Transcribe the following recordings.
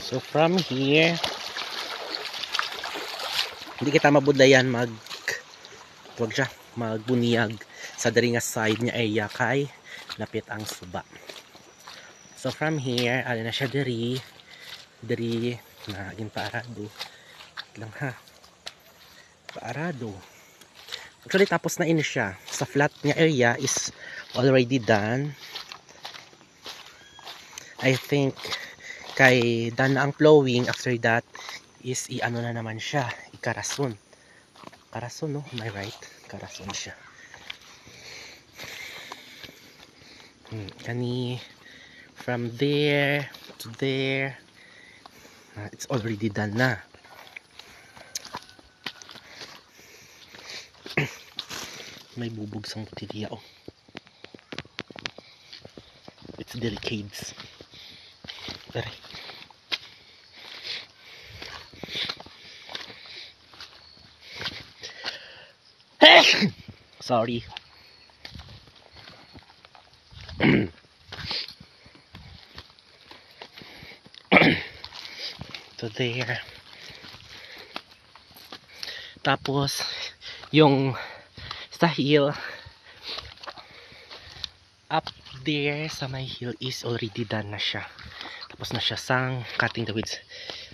So from here, hindi kita mabudayan magbuniyag sa diri nga side niya area kay lapit ang suba. So from here, ali na siya diri na aging paarado lang ha. Paarado. Actually tapos na ini siya. Sa flat niya area is already done. I think kay done na ang flowing. After that is i-ano na naman siya, ikarason. Karason, no? Am I right? Karason siya. Kani from there to there, it's already done na. May bubog sang botilya, oh. It's delicate. Pare. Sorry. So there. Tapos yung sa hill up there sa my hill is already done na siya. Tapos na siya sang cutting the weeds.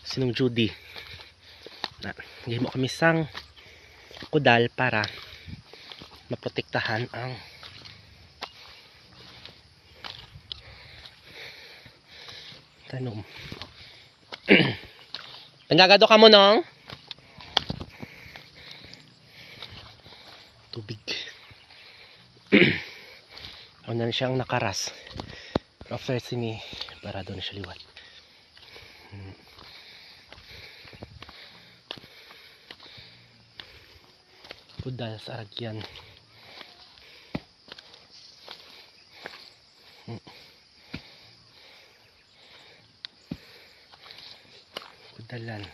Sinong Judy na hindi mo kami sang kudal para maprotektahan ang tanom. Nagagado ka mo nong tubig. O na siyang nakaras. After sini para doon siya liwat. Kudal sa aragyan. Kudalan.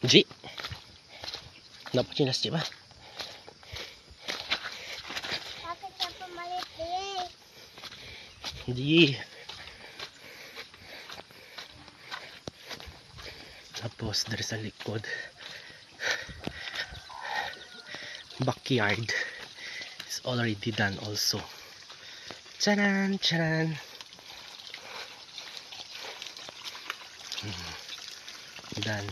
Ji. Dapat chinas Ji ba? Bakit siya pumalit eh? Ji. Tapos dari sa likod backyard is already done also. Charan, charan. Done.